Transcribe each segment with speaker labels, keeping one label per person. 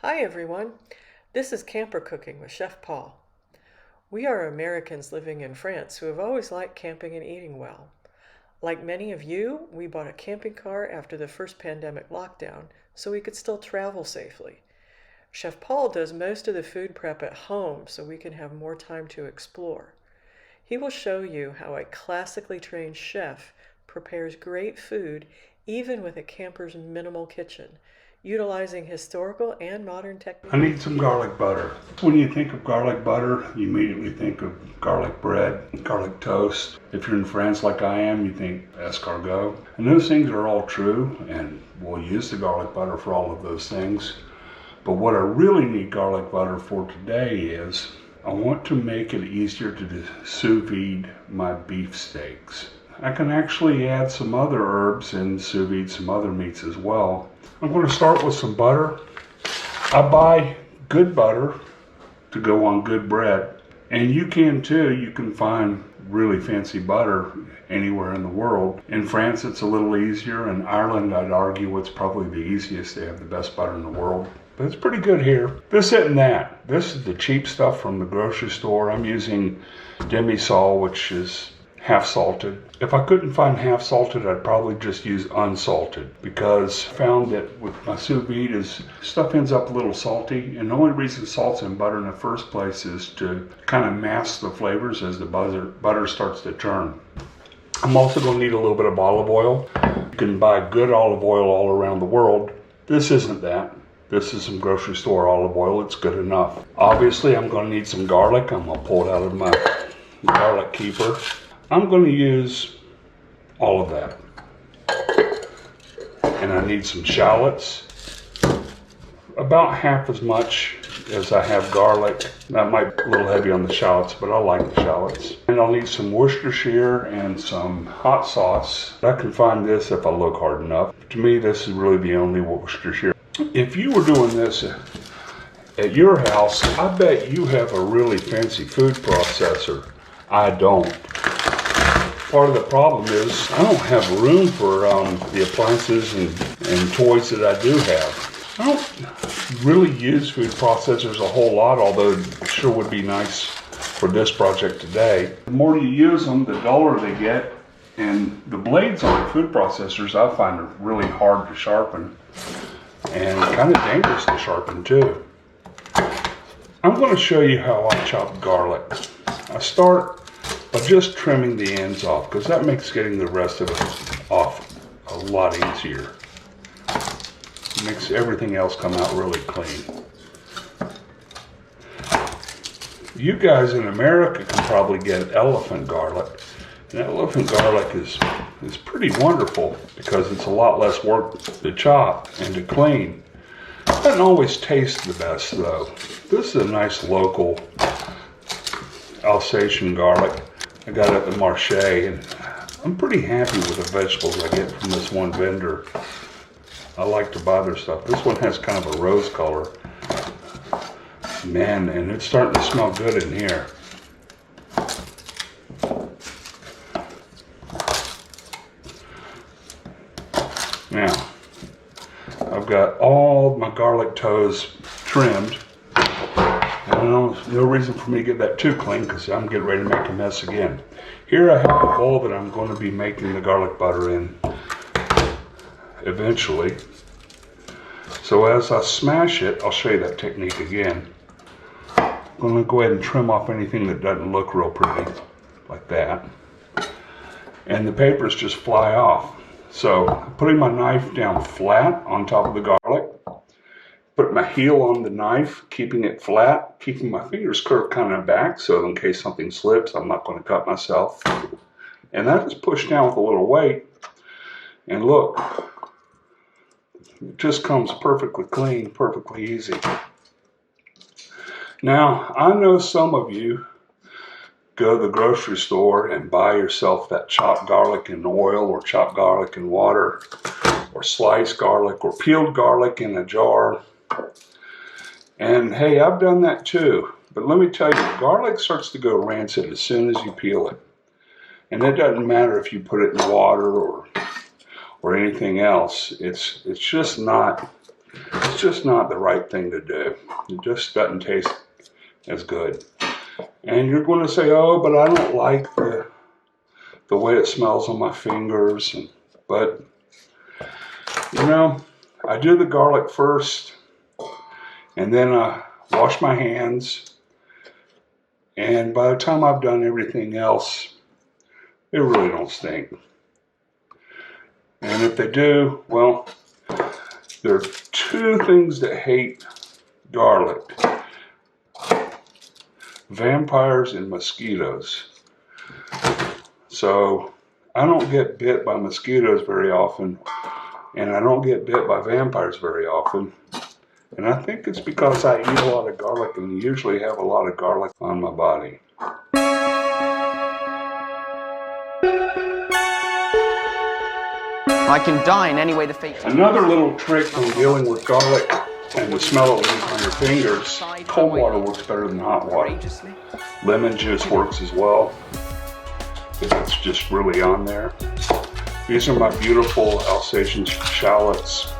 Speaker 1: Hi everyone, this is Camper Cooking with Chef Paul. We are Americans living in France who have always liked camping and eating well. Like many of you, we bought a camping car after the first pandemic lockdown so we could still travel safely. Chef Paul does most of the food prep at home so we can have more time to explore. He will show you how a classically trained chef prepares great food even with a camper's minimal kitchen, utilizing historical and modern techniques.
Speaker 2: I need some garlic butter. When you think of garlic butter, you immediately think of garlic bread, garlic toast. If you're in France like I am, you think escargot. And those things are all true, and we'll use the garlic butter for all of those things. But what I really need garlic butter for today is I want to make it easier to sous vide my beef steaks. I can actually add some other herbs and sous vide some other meats as well. I'm going to start with some butter. I buy good butter to go on good bread. And you can too. You can find really fancy butter anywhere in the world. In France it's a little easier. In Ireland I'd argue it's probably the easiest. They have the best butter in the world. But it's pretty good here. This isn't that. This is the cheap stuff from the grocery store. I'm using demi-sal, which is half salted. If I couldn't find half salted, I'd probably just use unsalted, because I found that with my sous vide is stuff ends up a little salty, and the only reason salt's in butter in the first place is to kind of mask the flavors as the butter starts to turn. I'm also going to need a little bit of olive oil. You can buy good olive oil all around the world. This isn't that. This is some grocery store olive oil. It's good enough. Obviously, I'm going to need some garlic. I'm going to pull it out of my garlic keeper. I'm going to use all of that. And I need some shallots. About half as much as I have garlic. That might be a little heavy on the shallots, but I like the shallots. And I'll need some Worcestershire and some hot sauce. I can find this if I look hard enough. To me, this is really the only Worcestershire. If you were doing this at your house, I bet you have a really fancy food processor. I don't. Part of the problem is I don't have room for the appliances and toys that I do have. I don't really use food processors a whole lot, although it sure would be nice for this project today. The more you use them, the duller they get, and the blades on the food processors I find are really hard to sharpen and kind of dangerous to sharpen too. I'm going to show you how I chop garlic. I start by just trimming the ends off, because that makes getting the rest of it off a lot easier. It makes everything else come out really clean. You guys in America can probably get elephant garlic. And elephant garlic is pretty wonderful because it's a lot less work to chop and to clean. It doesn't always taste the best though. This is a nice local Alsatian garlic. I got it at the marché, and I'm pretty happy with the vegetables I get from this one vendor. I like to buy their stuff. This one has kind of a rose color. Man, and it's starting to smell good in here. Now, I've got all my garlic toes trimmed. No reason for me to get that too clean, because I'm getting ready to make a mess again. Here I have a bowl that I'm going to be making the garlic butter in eventually. So as I smash it, I'll show you that technique again. I'm going to go ahead and trim off anything that doesn't look real pretty, like that. And the papers just fly off. So putting my knife down flat on top of the garlic, put my heel on the knife, keeping it flat, keeping my fingers curved kind of back so in case something slips, I'm not going to cut myself. And that is pushed down with a little weight. And look, it just comes perfectly clean, perfectly easy. Now, I know some of you go to the grocery store and buy yourself that chopped garlic in oil or chopped garlic in water or sliced garlic or peeled garlic in a jar. And hey, I've done that too. But let me tell you, garlic starts to go rancid as soon as you peel it. And it doesn't matter if you put it in water or anything else. It's just not It's just not the right thing to do. It just doesn't taste as good. And you're going to say, oh, but I don't like the way it smells on my fingers. But, you know, I do the garlic first, and then I wash my hands. And by the time I've done everything else, they really don't stink. And if they do, well, there are two things that hate garlic: vampires and mosquitoes. So I don't get bit by mosquitoes very often, and I don't get bit by vampires very often. And I think it's because I eat a lot of garlic and usually have a lot of garlic on my body.
Speaker 3: I can die in any way the fate.
Speaker 2: Another little trick on dealing with garlic and the smell of it on your fingers: cold water works better than hot water. Lemon juice works as well, if it's just really on there. These are my beautiful Alsatian shallots.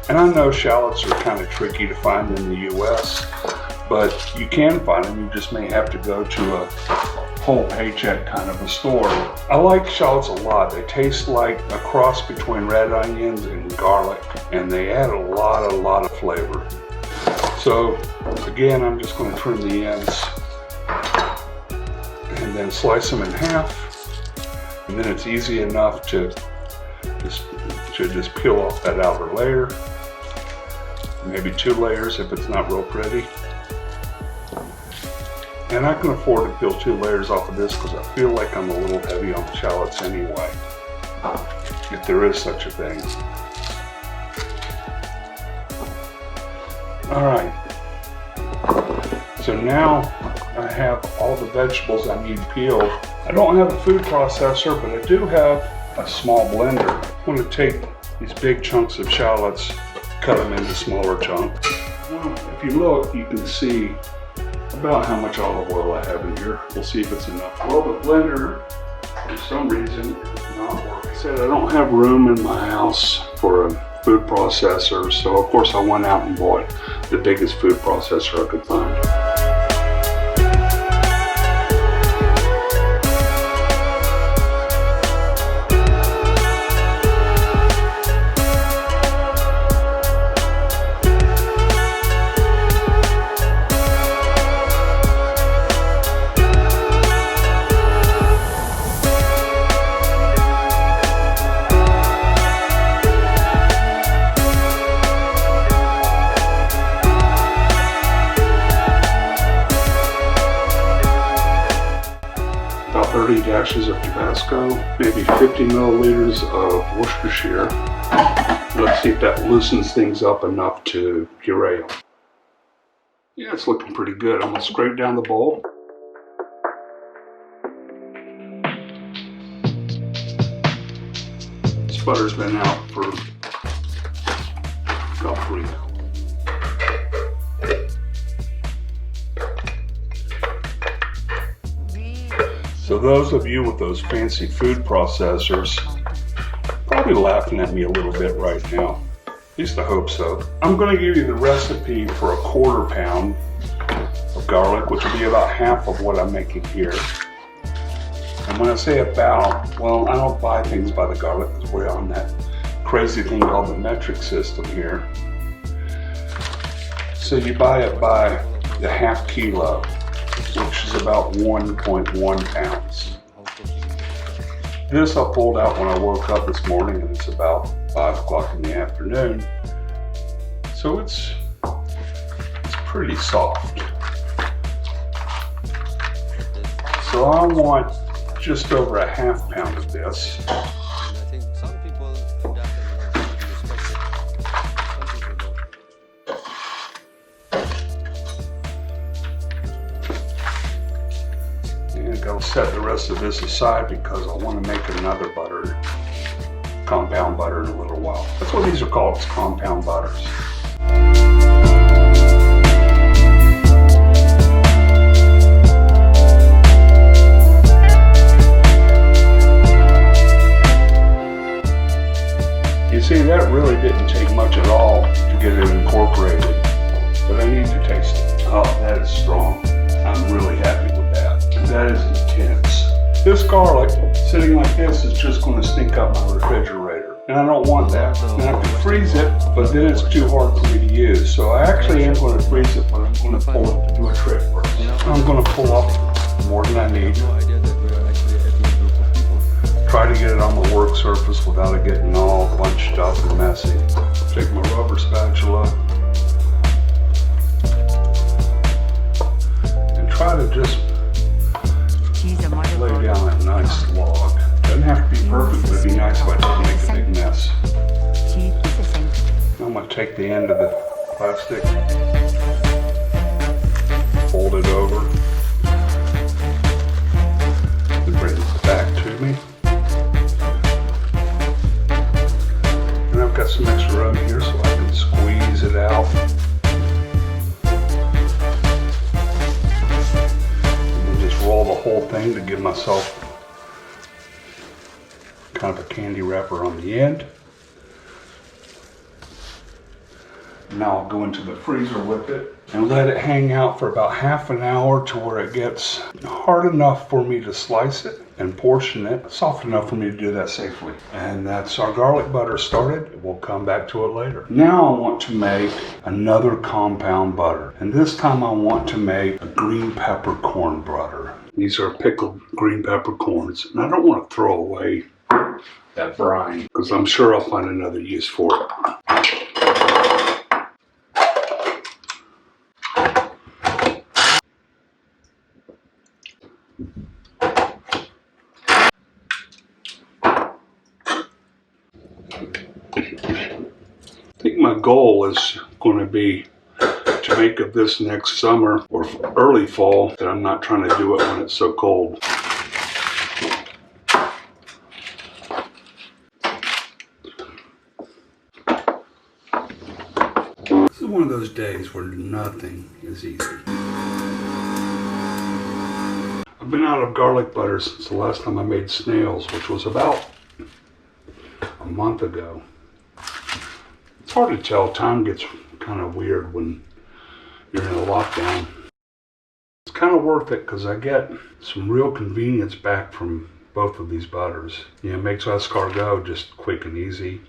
Speaker 2: And I know shallots are kind of tricky to find in the US, but you can find them. You just may have to go to a whole paycheck kind of a store. I like shallots a lot. They taste like a cross between red onions and garlic, and they add a lot of flavor. So again, I'm just going to trim the ends and then slice them in half, and then it's easy enough to just peel off that outer layer, maybe 2 layers if it's not real pretty. And I can afford to peel 2 layers off of this because I feel like I'm a little heavy on the shallots anyway, if there is such a thing. Alright, so now I have all the vegetables I need peeled. I don't have a food processor, but I do have a small blender. I'm going to take these big chunks of shallots, cut them into smaller chunks. If you look, you can see about how much olive oil I have in here. We'll see if it's enough. Well, the blender, for some reason, is not working. I said I don't have room in my house for a food processor, so of course I went out and bought the biggest food processor I could find. About 30 dashes of Tabasco, maybe 50 milliliters of Worcestershire. Let's see if that loosens things up enough to puree them. Yeah, it's looking pretty good. I'm gonna scrape down the bowl. This butter's been out for about 3 hours. So those of you with those fancy food processors probably laughing at me a little bit right now. At least I hope so. I'm going to give you the recipe for a 1/4 pound of garlic, which will be about half of what I'm making here. And when I say about, well, I don't buy things by the garlic because we're on that crazy thing called the metric system here. So you buy it by the ½ kilo, which is about 1.1 pounds. This I pulled out when I woke up this morning, and it's about 5 o'clock in the afternoon. So it's pretty soft. So I want just over a ½ pound of this. I'll set the rest of this aside because I want to make another butter, compound butter, in a little while. That's what these are called, it's compound butters. You See, that really didn't take much at all to get it incorporated, but I need to taste it. Oh, that is strong. I'm really happy with that. That is intense. This garlic, sitting like this, is just going to stink up my refrigerator. And I don't want that. And I can freeze it, but then it's too hard for me to use. So I actually am going to freeze it, but I'm going to do a trick first. I'm going to pull up more than I need. Try to get it on the work surface without it getting all bunched up and messy. Take my rubber spatula and try to just lay down a nice log. Doesn't have to be perfect, but it'd be nice if I didn't make a big mess. I'm going to take the end of the plastic, fold it over, and bring it back to me. And I've got some extra room here so I can squeeze it out. Roll the whole thing to give myself kind of a candy wrapper on the end. Now I'll go into the freezer with it and let it hang out for about half an hour to where it gets hard enough for me to slice it and portion it, soft enough for me to do that safely. And that's our garlic butter started. We'll come back to it later. Now I want to make another compound butter. And this time I want to make a green peppercorn butter. These are pickled green peppercorns. And I don't want to throw away that brine because I'm sure I'll find another use for it. I think my goal is going to be to make it this next summer or early fall, that I'm not trying to do it when it's so cold. This is one of those days where nothing is easy. I've been out of garlic butter since the last time I made snails, which was about a month ago. It's hard to tell. Time gets kind of weird when you're in a lockdown. It's kind of worth it because I get some real convenience back from both of these butters. You know, it makes escargot just quick and easy.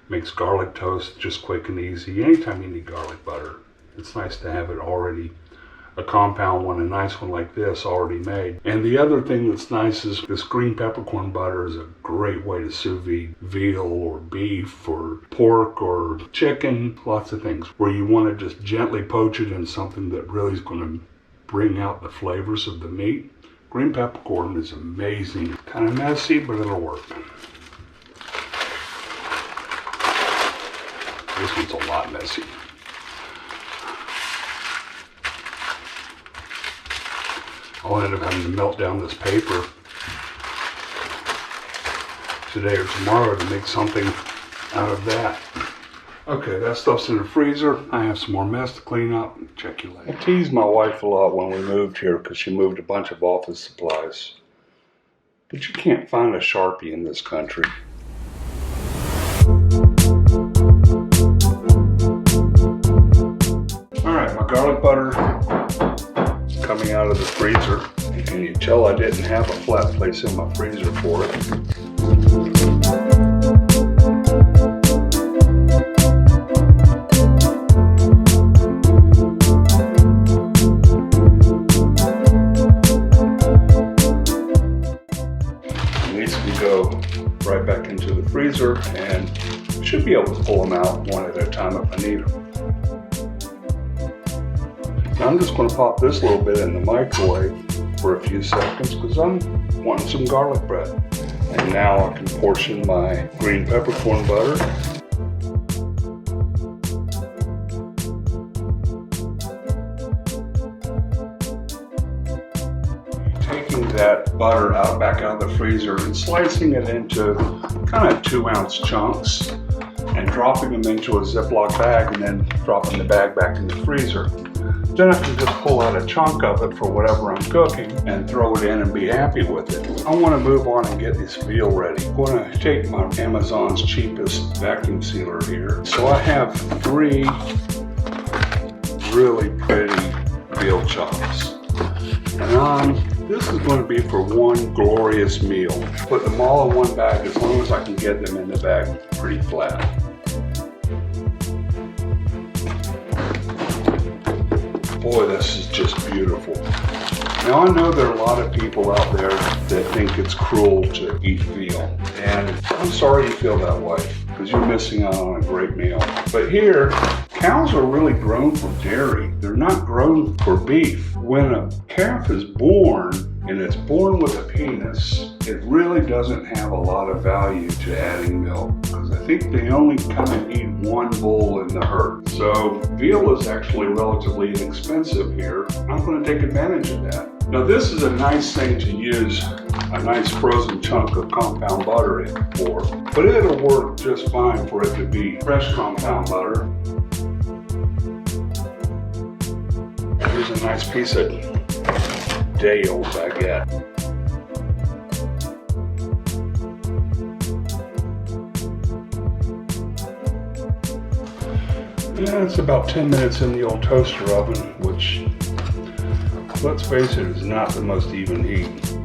Speaker 2: Makes garlic toast just quick and easy. Anytime you need garlic butter, it's nice to have it already, a compound one, a nice one like this already made. And the other thing that's nice is this green peppercorn butter is a great way to sous vide veal or beef or pork or chicken, lots of things, where you want to just gently poach it in something that really is going to bring out the flavors of the meat. Green peppercorn is amazing. Kind of messy, but it'll work. This one's a lot messy. I'll end up having to melt down this paper today or tomorrow to make something out of that. Okay, that stuff's in the freezer. I have some more mess to clean up. Check you later. I teased my wife a lot when we moved here because she moved a bunch of office supplies. But you can't find a Sharpie in this country. Alright, my garlic butter coming out of the freezer. And can you tell I didn't have a flat place in my freezer for it? These can go right back into the freezer and should be able to pull them out one at a time if I need them. Now I'm just going to pop this a little bit in the microwave for a few seconds because I'm wanting some garlic bread. And now I can portion my green peppercorn butter. Taking that butter back out of the freezer and slicing it into kind of 2-ounce chunks and dropping them into a Ziploc bag and then dropping the bag back in the freezer. Then I can just pull out a chunk of it for whatever I'm cooking and throw it in and be happy with it. I want to move on and get this veal ready. I'm going to take my Amazon's cheapest vacuum sealer here. So I have 3 really pretty veal chops. And this is going to be for one glorious meal. Put them all in one bag as long as I can get them in the bag pretty flat. Boy, this is just beautiful. Now I know there are a lot of people out there that think it's cruel to eat veal. And I'm sorry you feel that way, because you're missing out on a great meal. But here, cows are really grown for dairy. They're not grown for beef. When a calf is born, and it's born with a penis, it really doesn't have a lot of value to adding milk, because I think they only kind of need one bull in the herd. So veal is actually relatively inexpensive here. I'm going to take advantage of that. Now this is a nice thing to use a nice frozen chunk of compound butter in for, but it'll work just fine for it to be fresh compound butter. Here's a nice piece of day-old baguette. Yeah, it's about 10 minutes in the old toaster oven, which, let's face it, is not the most even heat.